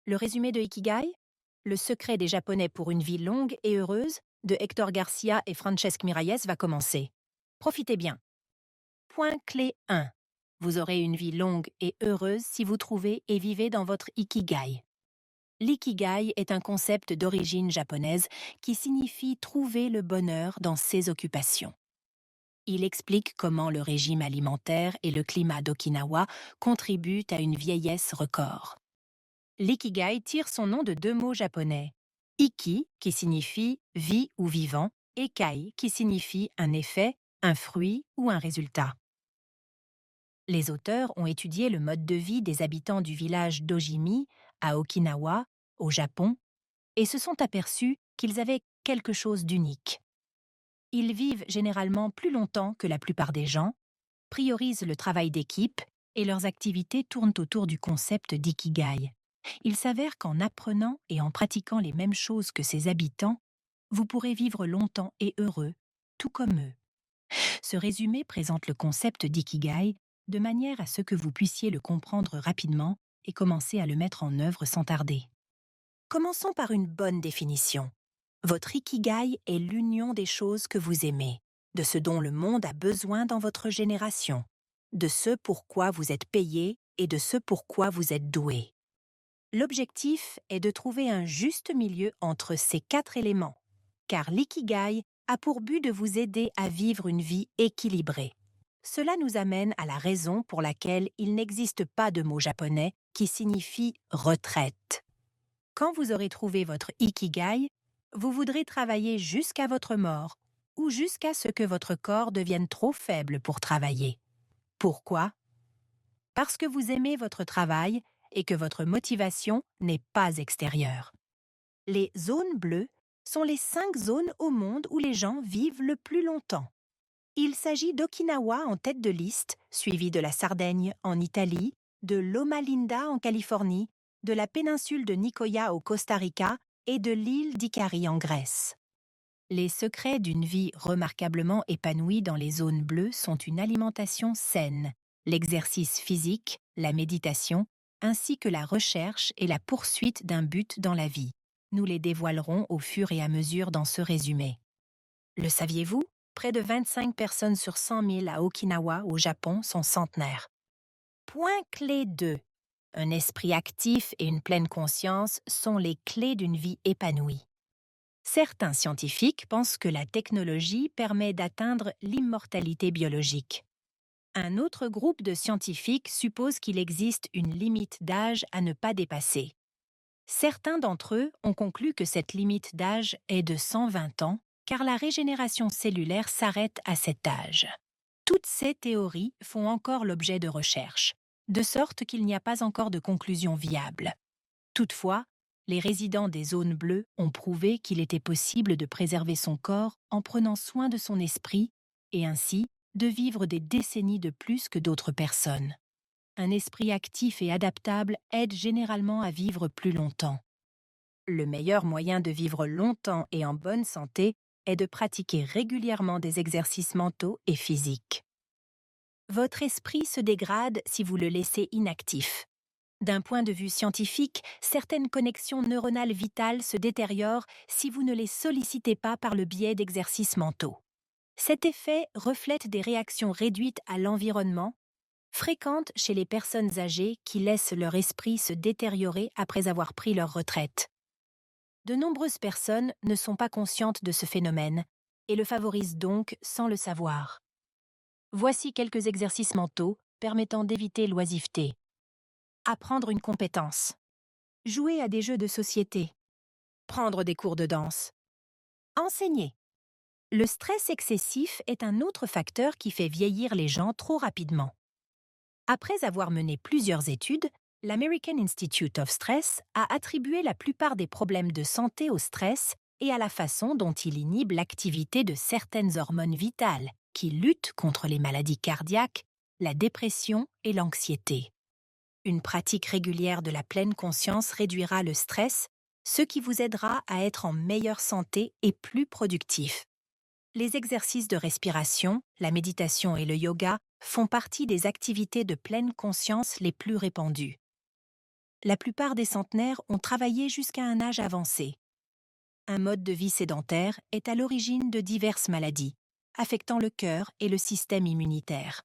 Le résumé de Ikigai, le secret des Japonais pour une vie longue et heureuse, de Hector Garcia et Francesc Miralles va commencer. Profitez bien. Point clé 1. Vous aurez une vie longue et heureuse si vous trouvez et vivez dans votre Ikigai. L'ikigai est un concept d'origine japonaise qui signifie trouver le bonheur dans ses occupations. Il explique comment le régime alimentaire et le climat d'Okinawa contribuent à une vieillesse record. L'ikigai tire son nom de deux mots japonais. Iki, qui signifie vie ou vivant, et kai, qui signifie un effet, un fruit ou un résultat. Les auteurs ont étudié le mode de vie des habitants du village d'Ojimi, à Okinawa, au Japon, et se sont aperçus qu'ils avaient quelque chose d'unique. Ils vivent généralement plus longtemps que la plupart des gens, priorisent le travail d'équipe et leurs activités tournent autour du concept d'ikigai. Il s'avère qu'en apprenant et en pratiquant les mêmes choses que ses habitants, vous pourrez vivre longtemps et heureux, tout comme eux. Ce résumé présente le concept d'ikigai de manière à ce que vous puissiez le comprendre rapidement et commencer à le mettre en œuvre sans tarder. Commençons par une bonne définition. Votre ikigai est l'union des choses que vous aimez, de ce dont le monde a besoin dans votre génération, de ce pourquoi vous êtes payé et de ce pourquoi vous êtes doué. L'objectif est de trouver un juste milieu entre ces quatre éléments, car l'ikigai a pour but de vous aider à vivre une vie équilibrée. Cela nous amène à la raison pour laquelle il n'existe pas de mot japonais qui signifie retraite. Quand vous aurez trouvé votre ikigai, vous voudrez travailler jusqu'à votre mort ou jusqu'à ce que votre corps devienne trop faible pour travailler. Pourquoi? Parce que vous aimez votre travail et que votre motivation n'est pas extérieure. Les zones bleues sont les 5 zones au monde où les gens vivent le plus longtemps. Il s'agit d'Okinawa en tête de liste, suivi de la Sardaigne en Italie, de Loma Linda en Californie, de la péninsule de Nicoya au Costa Rica et de l'île d'Icari en Grèce. Les secrets d'une vie remarquablement épanouie dans les zones bleues sont une alimentation saine, l'exercice physique, la méditation, ainsi que la recherche et la poursuite d'un but dans la vie. Nous les dévoilerons au fur et à mesure dans ce résumé. Le saviez-vous? Près de 25 personnes sur 100 000 à Okinawa, au Japon, sont centenaires. Point clé 2. Un esprit actif et une pleine conscience sont les clés d'une vie épanouie. Certains scientifiques pensent que la technologie permet d'atteindre l'immortalité biologique. Un autre groupe de scientifiques suppose qu'il existe une limite d'âge à ne pas dépasser. Certains d'entre eux ont conclu que cette limite d'âge est de 120 ans, car la régénération cellulaire s'arrête à cet âge. Toutes ces théories font encore l'objet de recherches, de sorte qu'il n'y a pas encore de conclusion viable. Toutefois, les résidents des zones bleues ont prouvé qu'il était possible de préserver son corps en prenant soin de son esprit et ainsi de vivre des décennies de plus que d'autres personnes. Un esprit actif et adaptable aide généralement à vivre plus longtemps. Le meilleur moyen de vivre longtemps et en bonne santé est de pratiquer régulièrement des exercices mentaux et physiques. Votre esprit se dégrade si vous le laissez inactif. D'un point de vue scientifique, certaines connexions neuronales vitales se détériorent si vous ne les sollicitez pas par le biais d'exercices mentaux. Cet effet reflète des réactions réduites à l'environnement, fréquentes chez les personnes âgées qui laissent leur esprit se détériorer après avoir pris leur retraite. De nombreuses personnes ne sont pas conscientes de ce phénomène et le favorisent donc sans le savoir. Voici quelques exercices mentaux permettant d'éviter l'oisiveté. Apprendre une compétence. Jouer à des jeux de société. Prendre des cours de danse. Enseigner. Le stress excessif est un autre facteur qui fait vieillir les gens trop rapidement. Après avoir mené plusieurs études, l'American Institute of Stress a attribué la plupart des problèmes de santé au stress et à la façon dont il inhibe l'activité de certaines hormones vitales qui luttent contre les maladies cardiaques, la dépression et l'anxiété. Une pratique régulière de la pleine conscience réduira le stress, ce qui vous aidera à être en meilleure santé et plus productif. Les exercices de respiration, la méditation et le yoga font partie des activités de pleine conscience les plus répandues. La plupart des centenaires ont travaillé jusqu'à un âge avancé. Un mode de vie sédentaire est à l'origine de diverses maladies, affectant le cœur et le système immunitaire.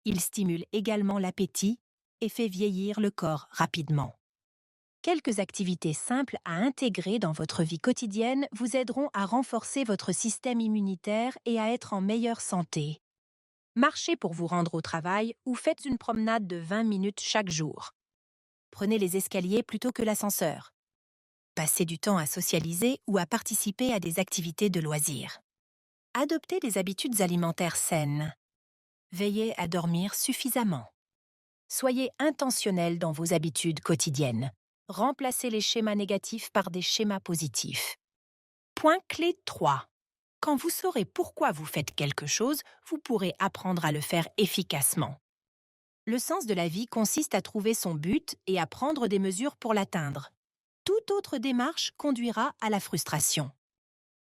Il stimule également l'appétit et fait vieillir le corps rapidement. Quelques activités simples à intégrer dans votre vie quotidienne vous aideront à renforcer votre système immunitaire et à être en meilleure santé. Marchez pour vous rendre au travail ou faites une promenade de 20 minutes chaque jour. Prenez les escaliers plutôt que l'ascenseur. Passez du temps à socialiser ou à participer à des activités de loisirs. Adoptez des habitudes alimentaires saines. Veillez à dormir suffisamment. Soyez intentionnel dans vos habitudes quotidiennes. Remplacez les schémas négatifs par des schémas positifs. Point clé 3. Quand vous saurez pourquoi vous faites quelque chose, vous pourrez apprendre à le faire efficacement. Le sens de la vie consiste à trouver son but et à prendre des mesures pour l'atteindre. Toute autre démarche conduira à la frustration.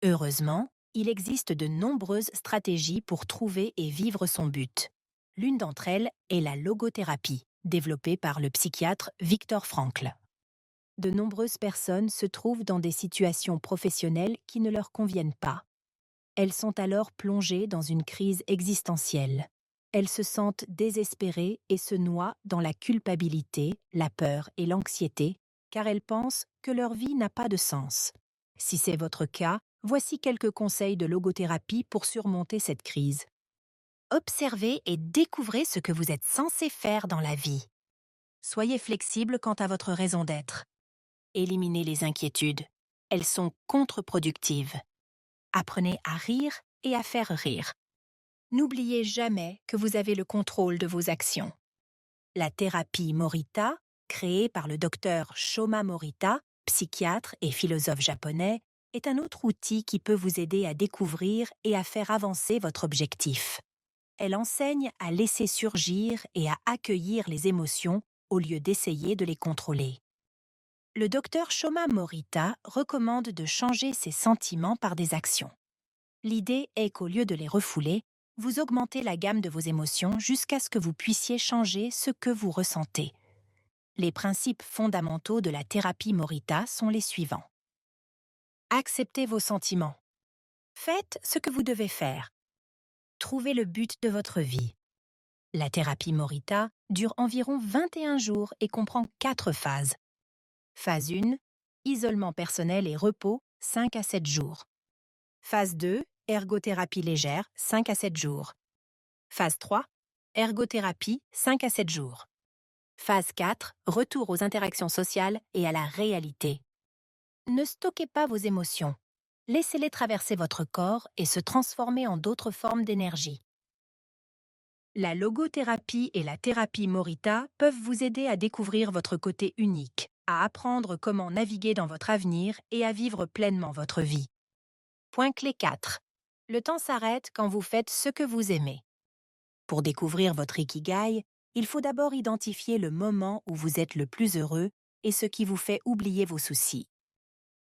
Heureusement, il existe de nombreuses stratégies pour trouver et vivre son but. L'une d'entre elles est la logothérapie, développée par le psychiatre Viktor Frankl. De nombreuses personnes se trouvent dans des situations professionnelles qui ne leur conviennent pas. Elles sont alors plongées dans une crise existentielle. Elles se sentent désespérées et se noient dans la culpabilité, la peur et l'anxiété, car elles pensent que leur vie n'a pas de sens. Si c'est votre cas, voici quelques conseils de logothérapie pour surmonter cette crise. Observez et découvrez ce que vous êtes censé faire dans la vie. Soyez flexible quant à votre raison d'être. Éliminez les inquiétudes. Elles sont contre-productives. Apprenez à rire et à faire rire. N'oubliez jamais que vous avez le contrôle de vos actions. La thérapie Morita, créée par le docteur Shoma Morita, psychiatre et philosophe japonais, est un autre outil qui peut vous aider à découvrir et à faire avancer votre objectif. Elle enseigne à laisser surgir et à accueillir les émotions au lieu d'essayer de les contrôler. Le docteur Shoma Morita recommande de changer ses sentiments par des actions. L'idée est qu'au lieu de les refouler, vous augmentez la gamme de vos émotions jusqu'à ce que vous puissiez changer ce que vous ressentez. Les principes fondamentaux de la thérapie Morita sont les suivants. Acceptez vos sentiments. Faites ce que vous devez faire. Trouvez le but de votre vie. La thérapie Morita dure environ 21 jours et comprend 4 phases. Phase 1, isolement personnel et repos, 5 à 7 jours. Phase 2, ergothérapie légère, 5 à 7 jours. Phase 3, ergothérapie, 5 à 7 jours. Phase 4, retour aux interactions sociales et à la réalité. Ne stockez pas vos émotions. Laissez-les traverser votre corps et se transformer en d'autres formes d'énergie. La logothérapie et la thérapie Morita peuvent vous aider à découvrir votre côté unique, à apprendre comment naviguer dans votre avenir et à vivre pleinement votre vie. Point clé 4. Le temps s'arrête quand vous faites ce que vous aimez. Pour découvrir votre ikigai, il faut d'abord identifier le moment où vous êtes le plus heureux et ce qui vous fait oublier vos soucis.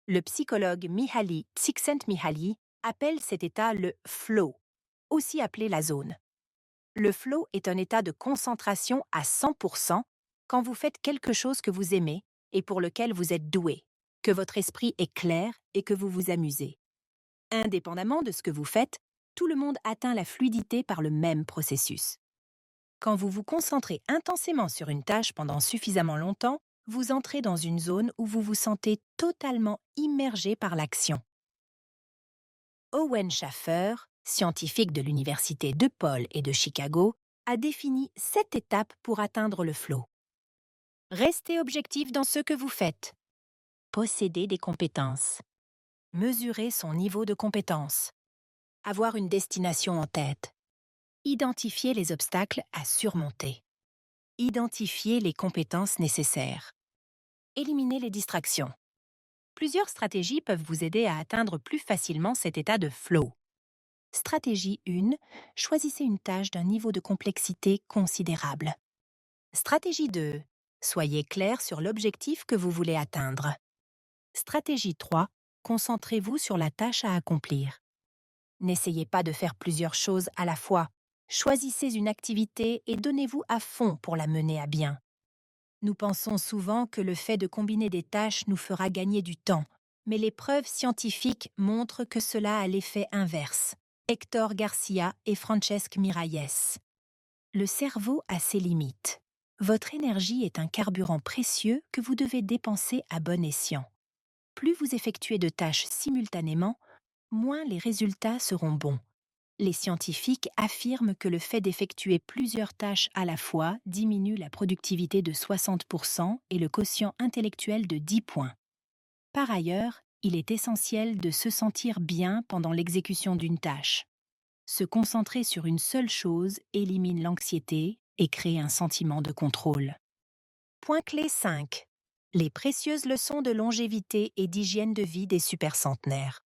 Le psychologue Mihaly Csikszentmihalyi appelle cet état le flow, aussi appelé la zone. Le flow est un état de concentration à 100% quand vous faites quelque chose que vous aimez et pour lequel vous êtes doué, que votre esprit est clair et que vous vous amusez. Indépendamment de ce que vous faites, tout le monde atteint la fluidité par le même processus. Quand vous vous concentrez intensément sur une tâche pendant suffisamment longtemps, vous entrez dans une zone où vous vous sentez totalement immergé par l'action. Owen Schaffer, scientifique de l'Université DePaul et de Chicago, a défini 7 étapes pour atteindre le flow. Restez objectif dans ce que vous faites. Posséder des compétences. Mesurer son niveau de compétence. Avoir une destination en tête. Identifier les obstacles à surmonter. Identifier les compétences nécessaires. Éliminer les distractions. Plusieurs stratégies peuvent vous aider à atteindre plus facilement cet état de flow. Stratégie 1. Choisissez une tâche d'un niveau de complexité considérable. Stratégie 2. Soyez clair sur l'objectif que vous voulez atteindre. Stratégie 3. Concentrez-vous sur la tâche à accomplir. N'essayez pas de faire plusieurs choses à la fois. Choisissez une activité et donnez-vous à fond pour la mener à bien. Nous pensons souvent que le fait de combiner des tâches nous fera gagner du temps, mais les preuves scientifiques montrent que cela a l'effet inverse. Héctor Garcia et Francesc Miralles. Le cerveau a ses limites. Votre énergie est un carburant précieux que vous devez dépenser à bon escient. Plus vous effectuez de tâches simultanément, moins les résultats seront bons. Les scientifiques affirment que le fait d'effectuer plusieurs tâches à la fois diminue la productivité de 60% et le quotient intellectuel de 10 points. Par ailleurs, il est essentiel de se sentir bien pendant l'exécution d'une tâche. Se concentrer sur une seule chose élimine l'anxiété et crée un sentiment de contrôle. Point clé 5. Les précieuses leçons de longévité et d'hygiène de vie des supercentenaires.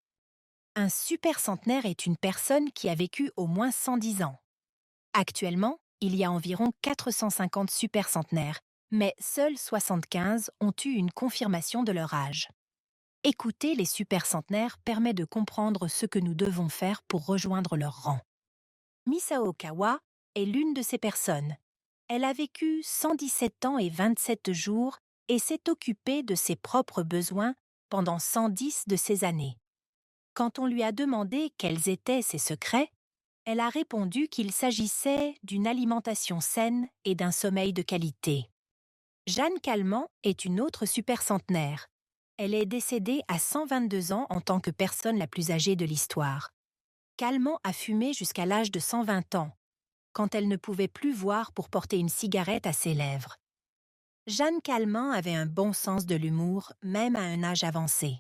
Un supercentenaire est une personne qui a vécu au moins 110 ans. Actuellement, il y a environ 450 supercentenaires, mais seuls 75 ont eu une confirmation de leur âge. Écouter les supercentenaires permet de comprendre ce que nous devons faire pour rejoindre leur rang. Misao Kawa est l'une de ces personnes. Elle a vécu 117 ans et 27 jours et s'est occupée de ses propres besoins pendant 110 de ces années. Quand on lui a demandé quels étaient ses secrets, elle a répondu qu'il s'agissait d'une alimentation saine et d'un sommeil de qualité. Jeanne Calment est une autre supercentenaire. Elle est décédée à 122 ans en tant que personne la plus âgée de l'histoire. Calment a fumé jusqu'à l'âge de 120 ans, quand elle ne pouvait plus voir pour porter une cigarette à ses lèvres. Jeanne Calment avait un bon sens de l'humour, même à un âge avancé.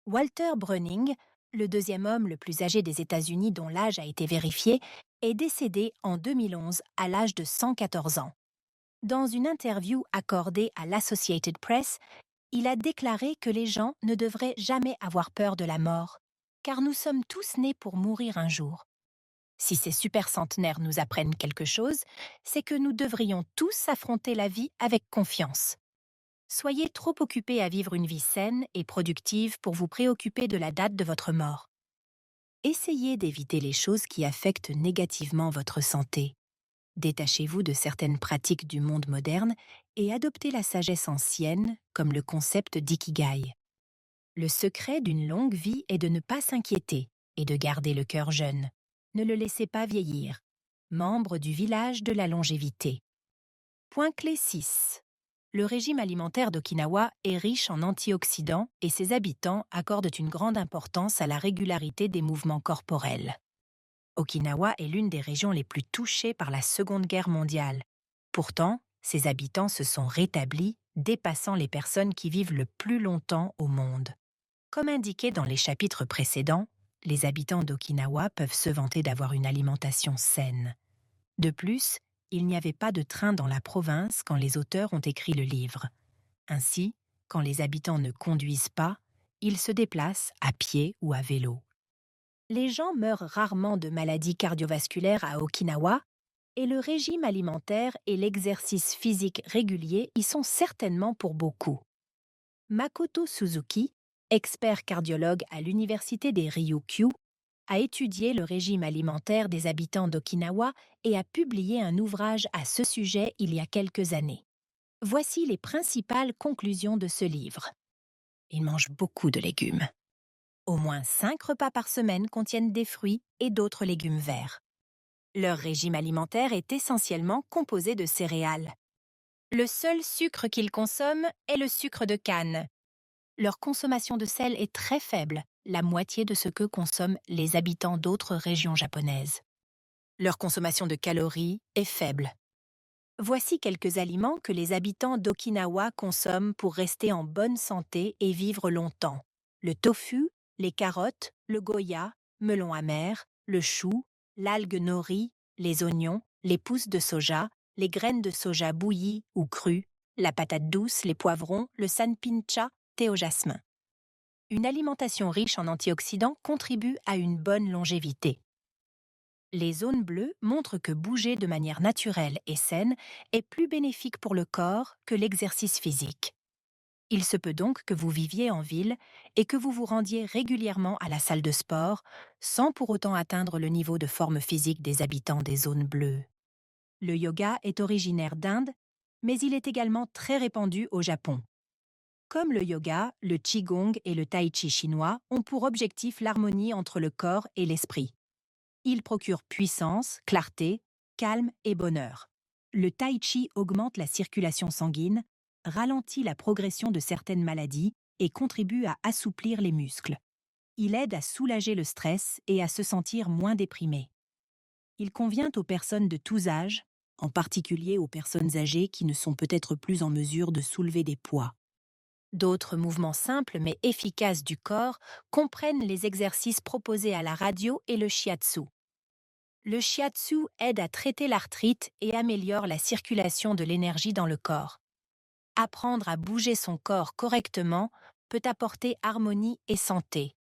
Walter Breuning, le deuxième homme le plus âgé des États-Unis dont l'âge a été vérifié, est décédé en 2011 à l'âge de 114 ans. Dans une interview accordée à l'Associated Press, il a déclaré que les gens ne devraient jamais avoir peur de la mort, car nous sommes tous nés pour mourir un jour. Si ces supercentenaires nous apprennent quelque chose, c'est que nous devrions tous affronter la vie avec confiance. Soyez trop occupés à vivre une vie saine et productive pour vous préoccuper de la date de votre mort. Essayez d'éviter les choses qui affectent négativement votre santé. Détachez-vous de certaines pratiques du monde moderne et adoptez la sagesse ancienne, comme le concept d'ikigai. Le secret d'une longue vie est de ne pas s'inquiéter et de garder le cœur jeune. Ne le laissez pas vieillir. Membre du village de la longévité. Point clé 6. Le régime alimentaire d'Okinawa est riche en antioxydants et ses habitants accordent une grande importance à la régularité des mouvements corporels. Okinawa est l'une des régions les plus touchées par la Seconde Guerre mondiale. Pourtant, ses habitants se sont rétablis, dépassant les personnes qui vivent le plus longtemps au monde. Comme indiqué dans les chapitres précédents, les habitants d'Okinawa peuvent se vanter d'avoir une alimentation saine. De plus, il n'y avait pas de train dans la province quand les auteurs ont écrit le livre. Ainsi, quand les habitants ne conduisent pas, ils se déplacent à pied ou à vélo. Les gens meurent rarement de maladies cardiovasculaires à Okinawa, et le régime alimentaire et l'exercice physique régulier y sont certainement pour beaucoup. Makoto Suzuki, expert cardiologue à l'université des Ryukyu, a étudié le régime alimentaire des habitants d'Okinawa et a publié un ouvrage à ce sujet il y a quelques années. Voici les principales conclusions de ce livre. Ils mangent beaucoup de légumes. Au moins 5 repas par semaine contiennent des fruits et d'autres légumes verts. Leur régime alimentaire est essentiellement composé de céréales. Le seul sucre qu'ils consomment est le sucre de canne. Leur consommation de sel est très faible, la moitié de ce que consomment les habitants d'autres régions japonaises. Leur consommation de calories est faible. Voici quelques aliments que les habitants d'Okinawa consomment pour rester en bonne santé et vivre longtemps. Le tofu, les carottes, le goya, melon amer, le chou, l'algue nori, les oignons, les pousses de soja, les graines de soja bouillies ou crues, la patate douce, les poivrons, le sanpincha, thé au jasmin. Une alimentation riche en antioxydants contribue à une bonne longévité. Les zones bleues montrent que bouger de manière naturelle et saine est plus bénéfique pour le corps que l'exercice physique. Il se peut donc que vous viviez en ville et que vous vous rendiez régulièrement à la salle de sport sans pour autant atteindre le niveau de forme physique des habitants des zones bleues. Le yoga est originaire d'Inde mais il est également très répandu au Japon. Comme le yoga, le qigong et le tai chi chinois ont pour objectif l'harmonie entre le corps et l'esprit. Il procure puissance, clarté, calme et bonheur. Le tai chi augmente la circulation sanguine, ralentit la progression de certaines maladies et contribue à assouplir les muscles. Il aide à soulager le stress et à se sentir moins déprimé. Il convient aux personnes de tous âges, en particulier aux personnes âgées qui ne sont peut-être plus en mesure de soulever des poids. D'autres mouvements simples mais efficaces du corps comprennent les exercices proposés à la radio et le shiatsu. Le shiatsu aide à traiter l'arthrite et améliore la circulation de l'énergie dans le corps. Apprendre à bouger son corps correctement peut apporter harmonie et santé.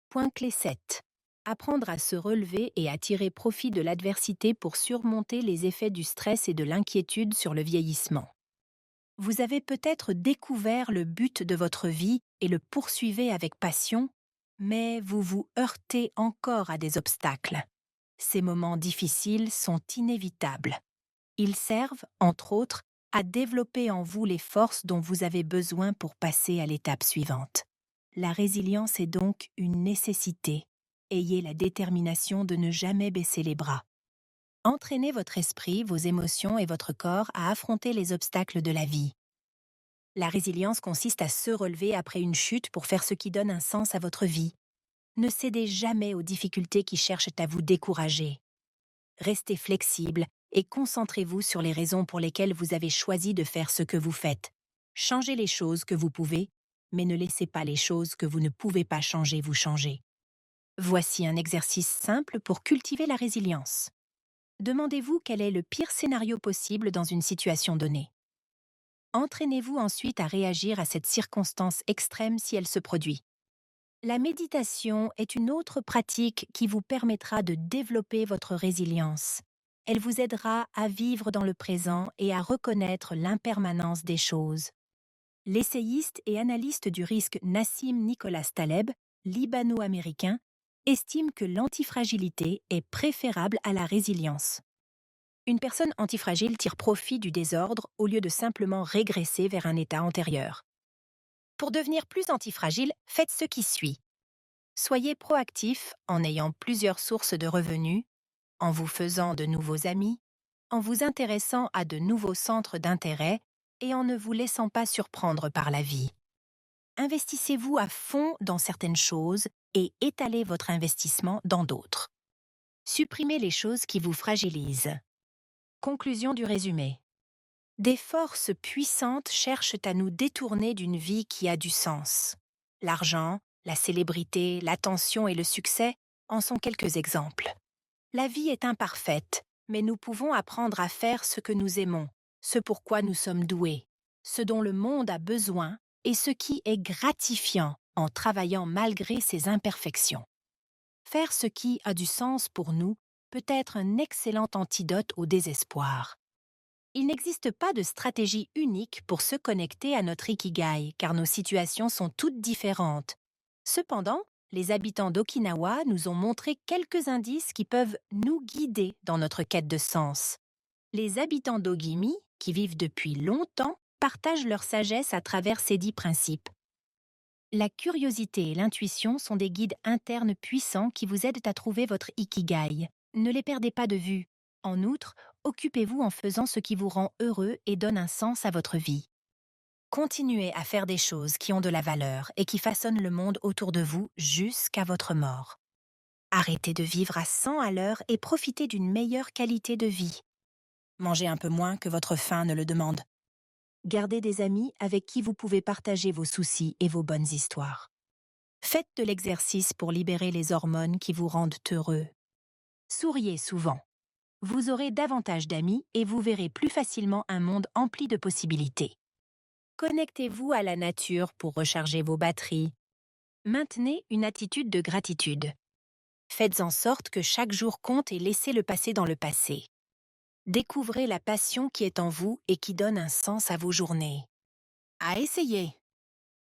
Point clé 7. Apprendre à se relever et à tirer profit de l'adversité pour surmonter les effets du stress et de l'inquiétude sur le vieillissement. Vous avez peut-être découvert le but de votre vie et le poursuivez avec passion, mais vous vous heurtez encore à des obstacles. Ces moments difficiles sont inévitables. Ils servent, entre autres, à développer en vous les forces dont vous avez besoin pour passer à l'étape suivante. La résilience est donc une nécessité. Ayez la détermination de ne jamais baisser les bras. Entraînez votre esprit, vos émotions et votre corps à affronter les obstacles de la vie. La résilience consiste à se relever après une chute pour faire ce qui donne un sens à votre vie. Ne cédez jamais aux difficultés qui cherchent à vous décourager. Restez flexible et concentrez-vous sur les raisons pour lesquelles vous avez choisi de faire ce que vous faites. Changez les choses que vous pouvez, mais ne laissez pas les choses que vous ne pouvez pas changer vous changer. Voici un exercice simple pour cultiver la résilience. Demandez-vous quel est le pire scénario possible dans une situation donnée. Entraînez-vous ensuite à réagir à cette circonstance extrême si elle se produit. La méditation est une autre pratique qui vous permettra de développer votre résilience. Elle vous aidera à vivre dans le présent et à reconnaître l'impermanence des choses. L'essayiste et analyste du risque Nassim Nicholas Taleb, libano-américain, estime que l'antifragilité est préférable à la résilience. Une personne antifragile tire profit du désordre au lieu de simplement régresser vers un état antérieur. Pour devenir plus antifragile, faites ce qui suit. Soyez proactif en ayant plusieurs sources de revenus, en vous faisant de nouveaux amis, en vous intéressant à de nouveaux centres d'intérêt et en ne vous laissant pas surprendre par la vie. Investissez-vous à fond dans certaines choses et étalez votre investissement dans d'autres. Supprimez les choses qui vous fragilisent. Conclusion du résumé. Des forces puissantes cherchent à nous détourner d'une vie qui a du sens. L'argent, la célébrité, l'attention et le succès en sont quelques exemples. La vie est imparfaite, mais nous pouvons apprendre à faire ce que nous aimons, ce pour quoi nous sommes doués, ce dont le monde a besoin et ce qui est gratifiant en travaillant malgré ses imperfections. Faire ce qui a du sens pour nous peut être un excellent antidote au désespoir. Il n'existe pas de stratégie unique pour se connecter à notre ikigai, car nos situations sont toutes différentes. Cependant, les habitants d'Okinawa nous ont montré quelques indices qui peuvent nous guider dans notre quête de sens. Les habitants d'Ogimi, qui vivent depuis longtemps, partagent leur sagesse à travers ces 10 principes. La curiosité et l'intuition sont des guides internes puissants qui vous aident à trouver votre ikigai. Ne les perdez pas de vue. En outre, occupez-vous en faisant ce qui vous rend heureux et donne un sens à votre vie. Continuez à faire des choses qui ont de la valeur et qui façonnent le monde autour de vous jusqu'à votre mort. Arrêtez de vivre à 100 à l'heure et profitez d'une meilleure qualité de vie. Mangez un peu moins que votre faim ne le demande. Gardez des amis avec qui vous pouvez partager vos soucis et vos bonnes histoires. Faites de l'exercice pour libérer les hormones qui vous rendent heureux. Souriez souvent. Vous aurez davantage d'amis et vous verrez plus facilement un monde empli de possibilités. Connectez-vous à la nature pour recharger vos batteries. Maintenez une attitude de gratitude. Faites en sorte que chaque jour compte et laissez le passé dans le passé. Découvrez la passion qui est en vous et qui donne un sens à vos journées. À essayer!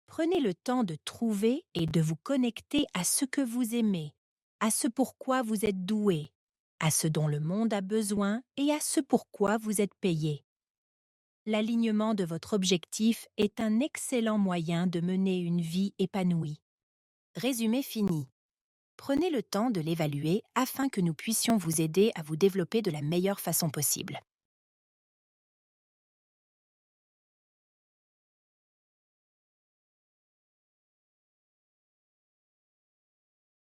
Prenez le temps de trouver et de vous connecter à ce que vous aimez, à ce pourquoi vous êtes doué, à ce dont le monde a besoin et à ce pourquoi vous êtes payé. L'alignement de votre objectif est un excellent moyen de mener une vie épanouie. Résumé fini. Prenez le temps de l'évaluer afin que nous puissions vous aider à vous développer de la meilleure façon possible.